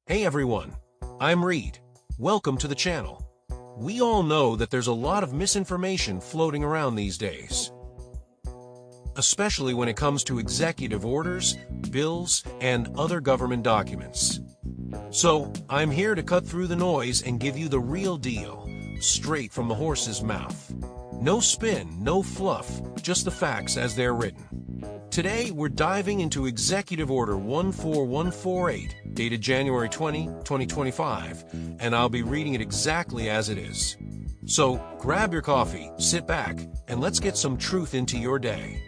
Hey everyone, I'm Reid. Welcome to the channel. We all know that there's a lot of misinformation floating around these days, especially when it comes to executive orders, bills, and other government documents. So, I'm here to cut through the noise and give you the real deal, straight from the horse's mouth. No spin, no fluff, just the facts as they're written. Today, we're diving into Executive Order 14148, dated January 20, 2025, and I'll be reading it exactly as it is. So, grab your coffee, sit back, and let's get some truth into your day.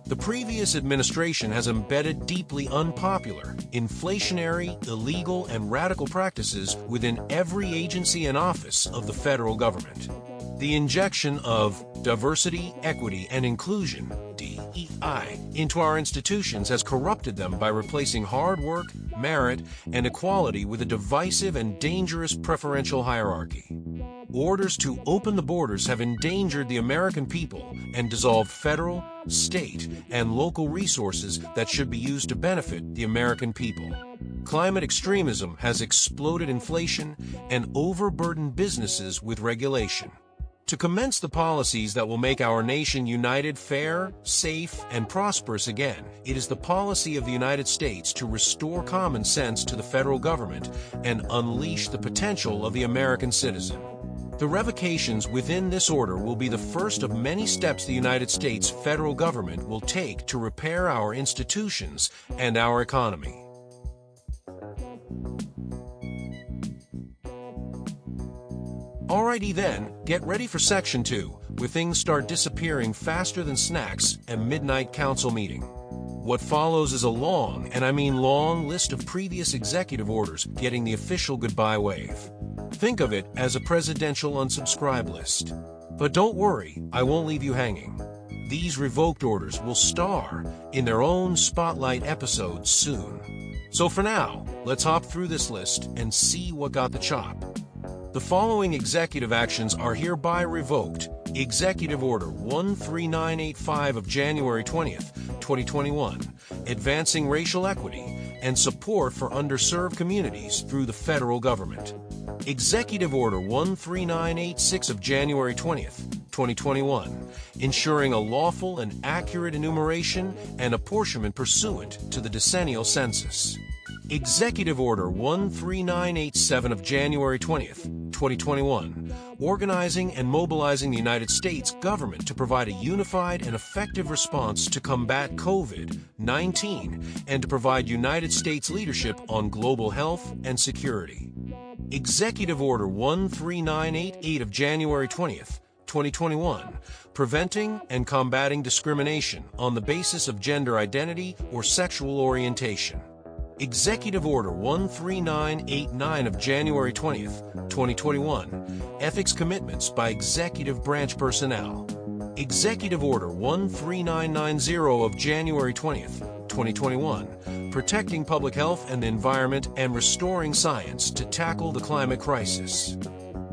The previous administration has embedded deeply unpopular, inflationary, illegal, and radical practices within every agency and office of the federal government. The injection of diversity, equity, and inclusion (DEI) into our institutions has corrupted them by replacing hard work, merit, and equality with a divisive and dangerous preferential hierarchy. Orders to open the borders have endangered the American people and dissolved federal, state, and local resources that should be used to benefit the American people. Climate extremism has exploded inflation and overburdened businesses with regulation. To commence the policies that will make our nation united, fair, safe, and prosperous again, it is the policy of the United States to restore common sense to the federal government and unleash the potential of the American citizen. The revocations within this order will be the first of many steps the United States federal government will take to repair our institutions and our economy. Alrighty then, get ready for Section 2, where things start disappearing faster than snacks and midnight council meeting. What follows is a long, and I mean long, list of previous executive orders getting the official goodbye wave. Think of it as a presidential unsubscribe list. But don't worry, I won't leave you hanging. These revoked orders will star in their own spotlight episodes soon. So for now, let's hop through this list and see what got the chop. The following executive actions are hereby revoked. Executive Order 13985 of January 20th, 2021, advancing racial equity and support for underserved communities through the federal government. Executive Order 13986 of January 20th, 2021, ensuring a lawful and accurate enumeration and apportionment pursuant to the decennial census. Executive Order 13987 of January 20th, 2021, organizing and mobilizing the United States government to provide a unified and effective response to combat COVID-19 and to provide United States leadership on global health and security. Executive Order 13988 of January 20th, 2021, preventing and combating discrimination on the basis of gender identity or sexual orientation. Executive Order 13989 of January 20th, 2021, ethics commitments by executive branch personnel. Executive Order 13990 of January 20th, 2021, protecting public health and the environment and restoring science to tackle the climate crisis.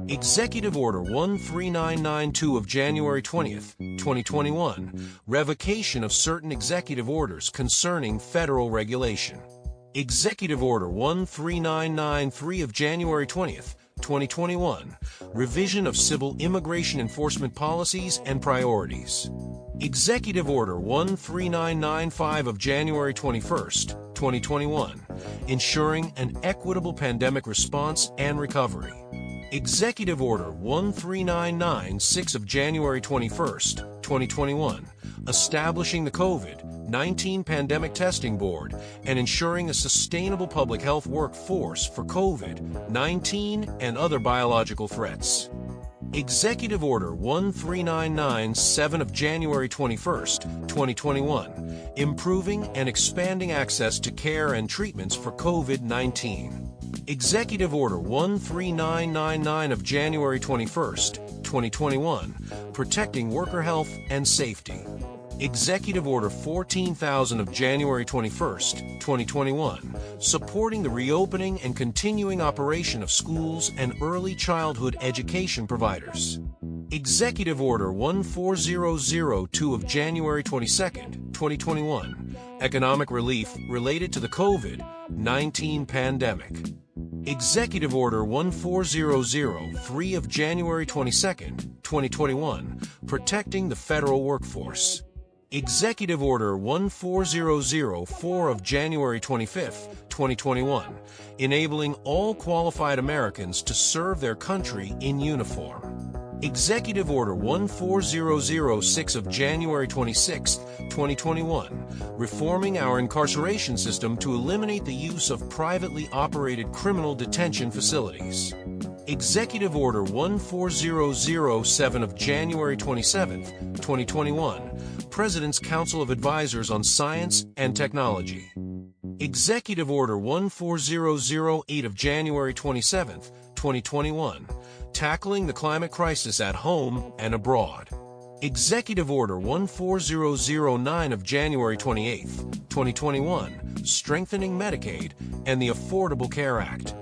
Executive Order 13992 of January 20th, 2021, revocation of certain executive orders concerning federal regulation. Executive Order 13993 of January 20th, 2021, revision of civil immigration enforcement policies and priorities. Executive Order 13995 of January 21st, 2021, ensuring an equitable pandemic response and recovery. Executive Order 13996 of January 21st, 2021, establishing the COVID-19 Pandemic Testing Board and ensuring a sustainable public health workforce for COVID-19 and other biological threats. Executive Order 13997 of January 21st, 2021, improving and expanding access to care and treatments for COVID-19. Executive Order 13999 of January 21st, 2021, protecting worker health and safety. Executive Order 14,000 of January 21, 2021, supporting the reopening and continuing operation of schools and early childhood education providers. Executive Order 14002 of January 22, 2021, economic relief related to the COVID-19 pandemic. Executive Order 14003 of January 22, 2021, protecting the federal workforce. Executive Order 14004 of January 25, 2021, enabling all qualified Americans to serve their country in uniform. Executive Order 14006 of January 26, 2021, reforming our incarceration system to eliminate the use of privately operated criminal detention facilities. Executive Order 14007 of January 27, 2021, President's Council of Advisors on Science and Technology. Executive Order 14008 of January 27, 2021, tackling the climate crisis at home and abroad. Executive Order 14009 of January 28, 2021, strengthening Medicaid and the Affordable Care Act.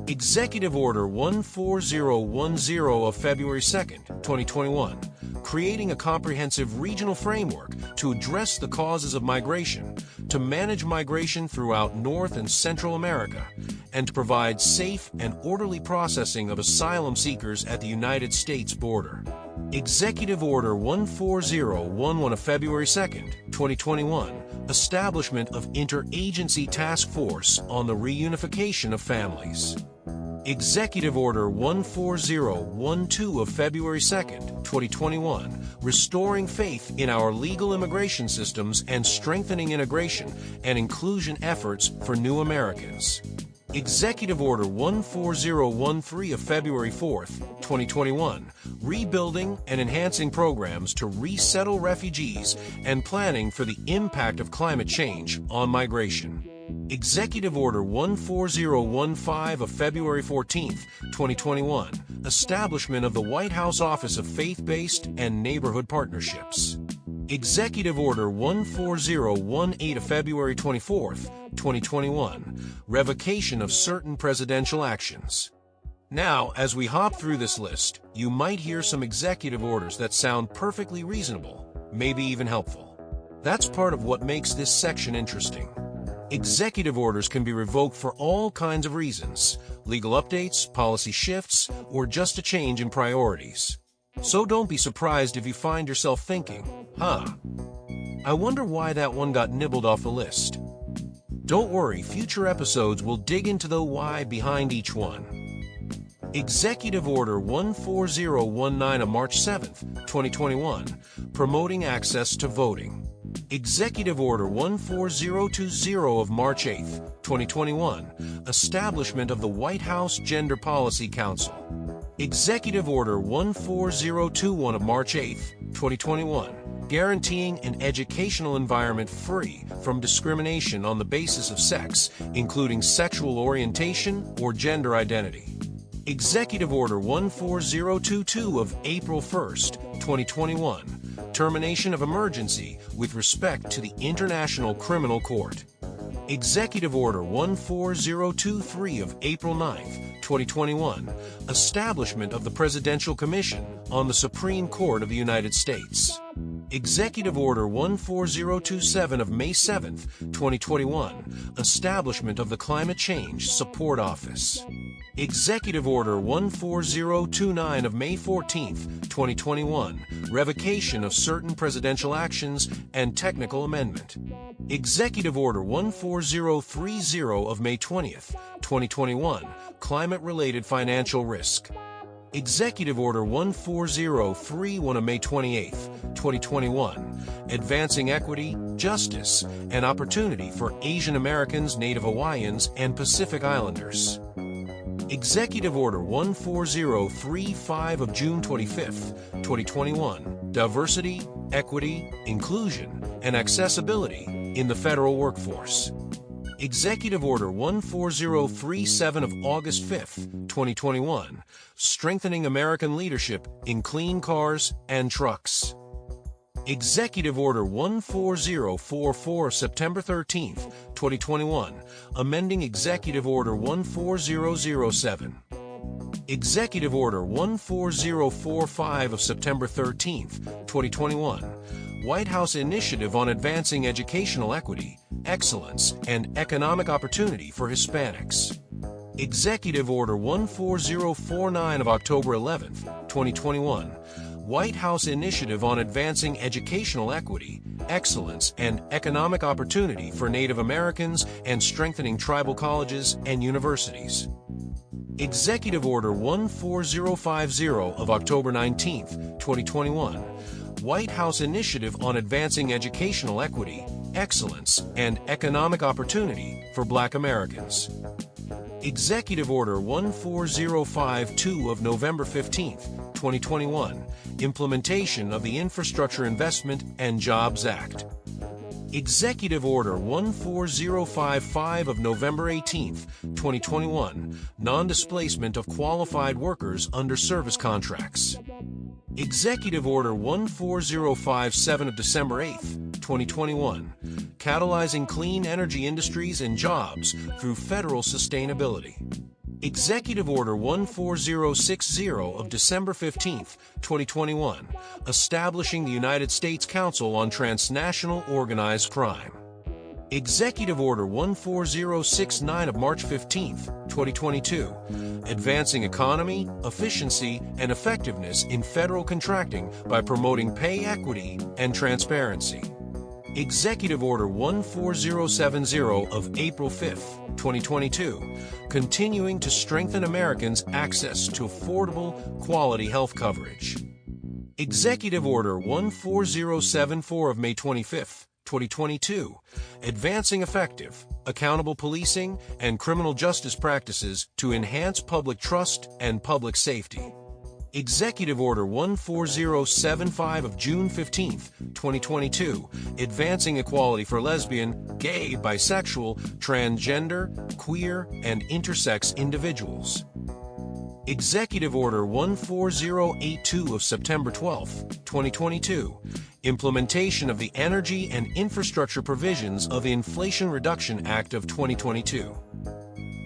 Executive Order 14010 of February 2, 2021, creating a comprehensive regional framework to address the causes of migration, to manage migration throughout North and Central America, and to provide safe and orderly processing of asylum seekers at the United States border. Executive Order 14011 of February 2, 2021, establishment of Interagency Task Force on the Reunification of Families. Executive Order 14012 of February 2, 2021, restoring faith in our legal immigration systems and strengthening integration and inclusion efforts for new Americans. Executive Order 14013 of February 4, 2021, rebuilding and enhancing programs to resettle refugees and planning for the impact of climate change on migration. Executive Order 14015 of February 14, 2021, establishment of the White House Office of Faith-Based and Neighborhood Partnerships. Executive Order 14018 of February 24, 2021, revocation of certain presidential actions. Now, as we hop through this list, you might hear some executive orders that sound perfectly reasonable, maybe even helpful. That's part of what makes this section interesting. Executive orders can be revoked for all kinds of reasons: legal updates, policy shifts, or just a change in priorities. So don't be surprised if you find yourself thinking, I wonder why that one got nibbled off the list. Don't worry, future episodes will dig into the why behind each one. Executive Order 14019 of March 7, 2021, promoting access to voting. Executive Order 14020 of March 8, 2021, establishment of the White House Gender Policy Council. Executive Order 14021 of March 8, 2021, guaranteeing an educational environment free from discrimination on the basis of sex, including sexual orientation or gender identity. Executive Order 14022 of April 1, 2021, termination of emergency with respect to the International Criminal Court. Executive Order 14023 of April 9, 2021, establishment of the Presidential Commission on the Supreme Court of the United States. Executive Order 14027 of May 7, 2021, establishment of the Climate Change Support Office. Executive Order 14029 of May 14, 2021, revocation of certain presidential actions and technical amendment. Executive Order 14030 of May 20, 2021, climate-related financial risk. Executive Order 14031 of May 28, 2021, advancing equity, justice, and opportunity for Asian Americans, Native Hawaiians, and Pacific Islanders. Executive Order 14035 of June 25, 2021, diversity, equity, inclusion, and accessibility in the federal workforce. Executive Order 14037 of August 5, 2021, strengthening American leadership in clean cars and trucks. Executive Order 14044 of September 13, 2021, amending Executive Order 14007. Executive Order 14045 of September 13, 2021, White House Initiative on Advancing Educational Equity, Excellence, and Economic Opportunity for Hispanics. Executive Order 14049 of October 11, 2021, White House Initiative on Advancing Educational Equity, Excellence, and Economic Opportunity for Native Americans and Strengthening Tribal Colleges and Universities. Executive Order 14050 of October 19, 2021, White House Initiative on Advancing Educational Equity, Excellence, and Economic Opportunity for Black Americans. Executive Order 14052 of November 15, 2021, Implementation of the Infrastructure Investment and Jobs Act. Executive Order 14055 of November 18, 2021, Non-Displacement of Qualified Workers under Service Contracts. Executive Order 14057 of December 8, 2021, Catalyzing Clean Energy Industries and Jobs through Federal Sustainability. Executive Order 14060 of December 15, 2021, Establishing the United States Council on Transnational Organized Crime. Executive Order 14069 of March 15, 2022, Advancing Economy, Efficiency, and Effectiveness in Federal Contracting by Promoting Pay Equity and Transparency. Executive Order 14070 of April 5, 2022, Continuing to Strengthen Americans' Access to Affordable, Quality Health Coverage. Executive Order 14074 of May 25, 2022, Advancing Effective, Accountable Policing and Criminal Justice Practices to Enhance Public Trust and Public Safety. Executive Order 14075 of June 15, 2022, Advancing Equality for Lesbian, Gay, Bisexual, Transgender, Queer, and Intersex Individuals. Executive Order 14082 of September 12, 2022, Implementation of the Energy and Infrastructure Provisions of the Inflation Reduction Act of 2022.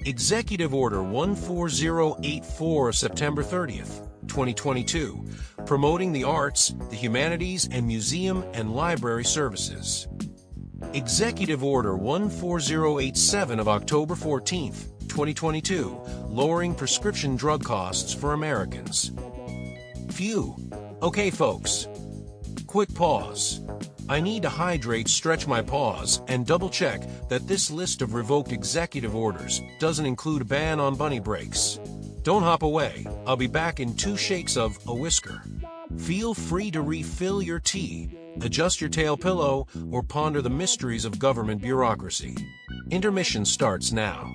Executive Order 14084 of September 30, 2022, Promoting the Arts, the Humanities, and Museum and Library Services. Executive Order 14087 of October 14, 2022, Lowering Prescription Drug Costs for Americans. Phew. Okay, folks. Quick pause. I need to hydrate, stretch my paws, and double-check that this list of revoked executive orders doesn't include a ban on bunny breaks. Don't hop away. I'll be back in 2 shakes of a whisker. Feel free to refill your tea, adjust your tail pillow, or ponder the mysteries of government bureaucracy. Intermission starts now.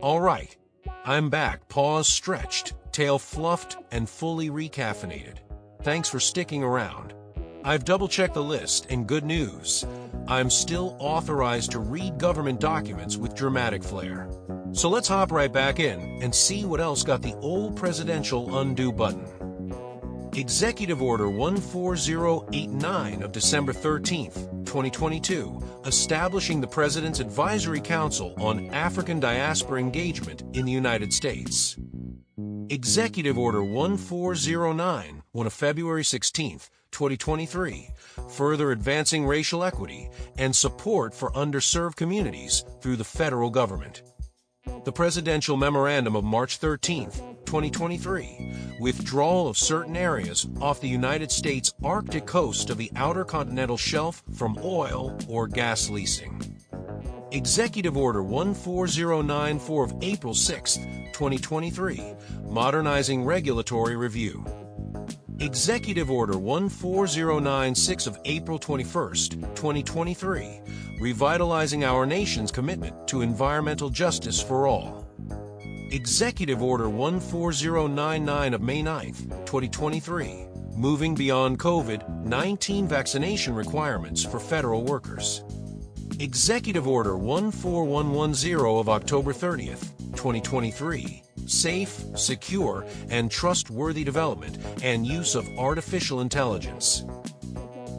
All right, I'm back, paws stretched, tail fluffed, and fully recaffeinated. Thanks for sticking around. I've double-checked the list, and good news, I'm still authorized to read government documents with dramatic flair. So let's hop right back in and see what else got the old presidential undo button. Executive Order 14089 of December 13, 2022, establishing the President's Advisory Council on African Diaspora Engagement in the United States. Executive Order 1409, one of February 16, 2023, further advancing racial equity and support for underserved communities through the federal government. The Presidential Memorandum of March 13, 2023, withdrawal of certain areas off the United States Arctic coast of the Outer Continental Shelf from oil or gas leasing. Executive Order 14094 of April 6, 2023, modernizing regulatory review. Executive Order 14096 of April 21, 2023, revitalizing our nation's commitment to environmental justice for all. Executive Order 14099 of May 9, 2023, moving beyond COVID-19 vaccination requirements for federal workers. Executive Order 14110 of October 30th, 2023, Safe, Secure, and Trustworthy Development and Use of Artificial Intelligence.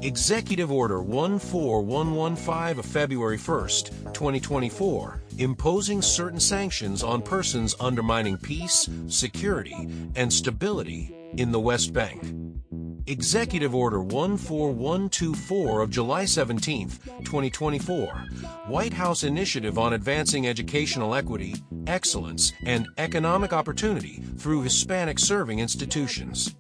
Executive Order 14115 of February 1st, 2024, imposing certain sanctions on persons undermining peace, security, and stability in the West Bank. Executive Order 14124 of July 17, 2024, White House Initiative on Advancing Educational Equity, Excellence, and Economic Opportunity through Hispanic Serving Institutions.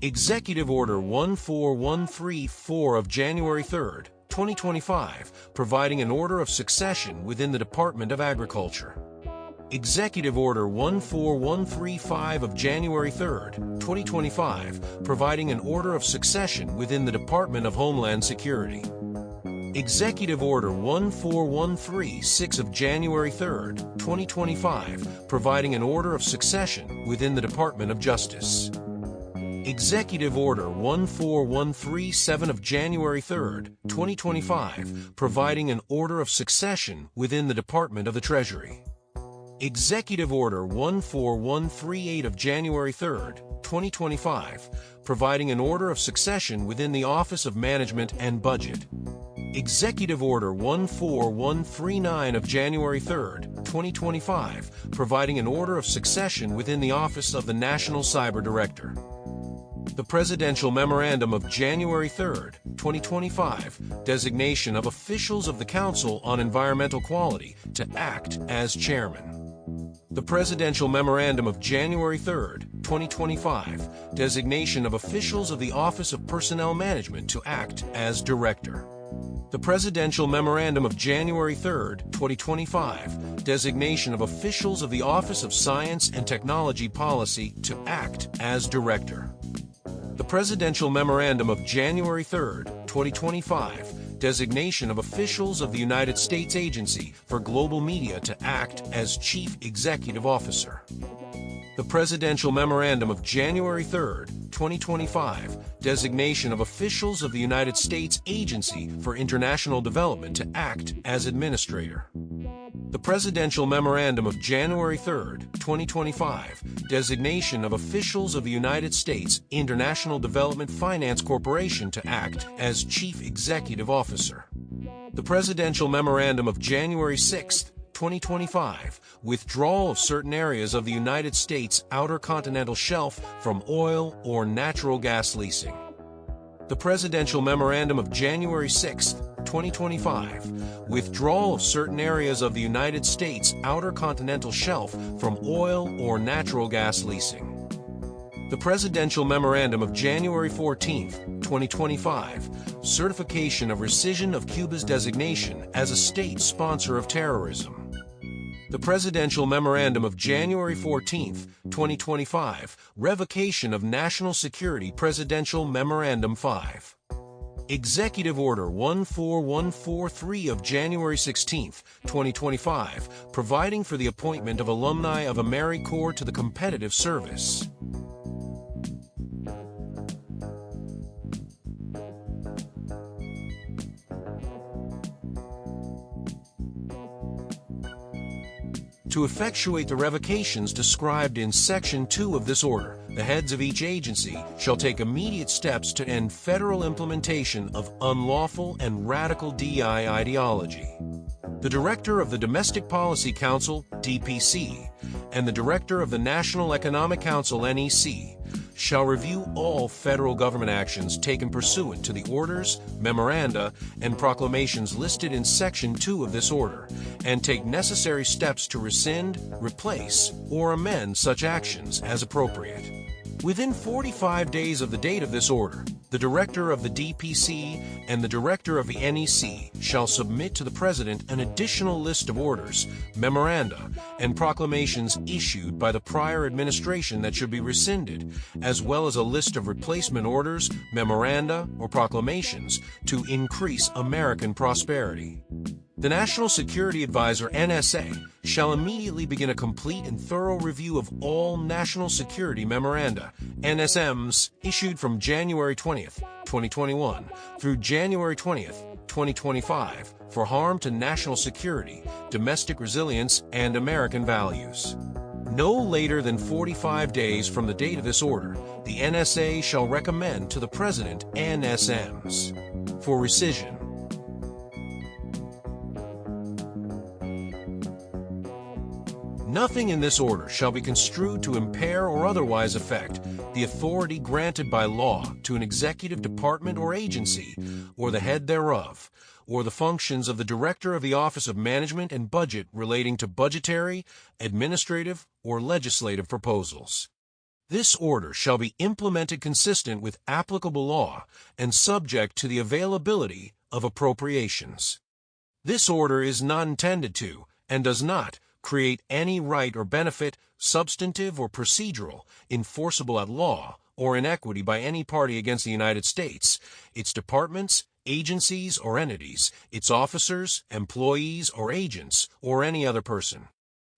Executive Order 14134 of January 3, 2025, providing an order of succession within the Department of Agriculture. Executive Order 14135 of January 3, 2025, providing an order of succession within the Department of Homeland Security. Executive Order 14136 of January 3, 2025, providing an order of succession within the Department of Justice. Executive Order 14137 of January 3, 2025, providing an order of succession within the Department of the Treasury. Executive Order 14138 of January 3, 2025, providing an order of succession within the Office of Management and Budget. Executive Order 14139 of January 3, 2025, providing an order of succession within the Office of the National Cyber Director. The Presidential Memorandum of January 3, 2025, designation of officials of the Council on Environmental Quality to act as chairman. The Presidential Memorandum of January 3, 2025, designation of officials of the Office of Personnel Management to act as director. The Presidential Memorandum of January 3, 2025, designation of officials of the Office of Science and Technology Policy to act as director. The Presidential Memorandum of January 3, 2025, designation of officials of the United States Agency for Global Media to act as Chief Executive Officer. The Presidential Memorandum of January 3, 2025, designation of officials of the United States Agency for International Development to act as Administrator. The Presidential Memorandum of January 3, 2025, designation of officials of the United States International Development Finance Corporation to act as Chief Executive Officer. The Presidential Memorandum of January 6, 2025, withdrawal of certain areas of the United States Outer Continental Shelf from oil or natural gas leasing. The Presidential Memorandum of January 6, 2025, withdrawal of certain areas of the United States Outer Continental Shelf from oil or natural gas leasing. The Presidential Memorandum of January 14, 2025, certification of rescission of Cuba's designation as a state sponsor of terrorism. The Presidential Memorandum of January 14, 2025, revocation of National Security Presidential Memorandum 5. Executive Order 14143 of January 16, 2025, providing for the appointment of alumni of AmeriCorps to the competitive service. To effectuate the revocations described in Section 2 of this order, the heads of each agency shall take immediate steps to end federal implementation of unlawful and radical DI ideology. The Director of the Domestic Policy Council, DPC, and the Director of the National Economic Council, NEC, shall review all federal government actions taken pursuant to the orders, memoranda, and proclamations listed in Section 2 of this order, and take necessary steps to rescind, replace, or amend such actions as appropriate. Within 45 days of the date of this order, the Director of the DPC and the Director of the NEC shall submit to the President an additional list of orders, memoranda, and proclamations issued by the prior administration that should be rescinded, as well as a list of replacement orders, memoranda, or proclamations to increase American prosperity. The National Security Advisor, NSA, shall immediately begin a complete and thorough review of all national security memoranda, NSMs, issued from January 20, 2021 through January 20, 2025 for harm to national security, domestic resilience, and American values. No later than 45 days from the date of this order, the NSA shall recommend to the President NSMs for rescission. Nothing in this order shall be construed to impair or otherwise affect the authority granted by law to an executive department or agency, or the head thereof, or the functions of the Director of the Office of Management and Budget relating to budgetary, administrative, or legislative proposals. This order shall be implemented consistent with applicable law and subject to the availability of appropriations. This order is not intended to, and does not, create any right or benefit, substantive or procedural, enforceable at law, or in equity by any party against the United States, its departments, agencies or entities, its officers, employees or agents, or any other person.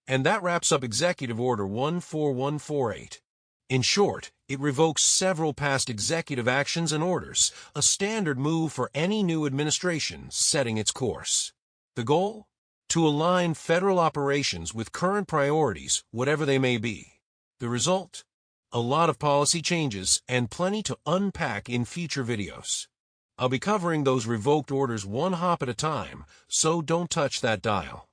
And that wraps up Executive Order 14148. In short, it revokes several past executive actions and orders, a standard move for any new administration setting its course. The goal? To align federal operations with current priorities, whatever they may be. The result? A lot of policy changes and plenty to unpack in future videos. I'll be covering those revoked orders one hop at a time, so don't touch that dial.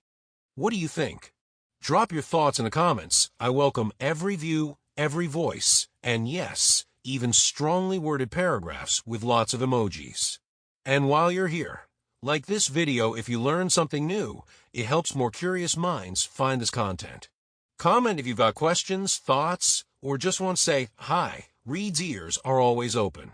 What do you think? Drop your thoughts in the comments. I welcome every view, every voice, and yes, even strongly worded paragraphs with lots of emojis. And while you're here, like this video if you learn something new. It helps more curious minds find this content. Comment if you've got questions, thoughts, or just want to say, hi, Reid's ears are always open.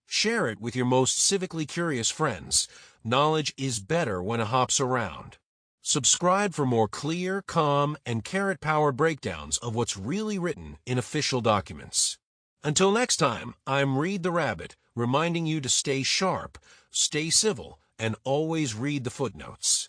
Share it with your most civically curious friends. Knowledge is better when it hops around. Subscribe for more clear, calm, and carrot-powered breakdowns of what's really written in official documents. Until next time, I'm Reid the Rabbit, reminding you to stay sharp, stay civil, and always read the footnotes.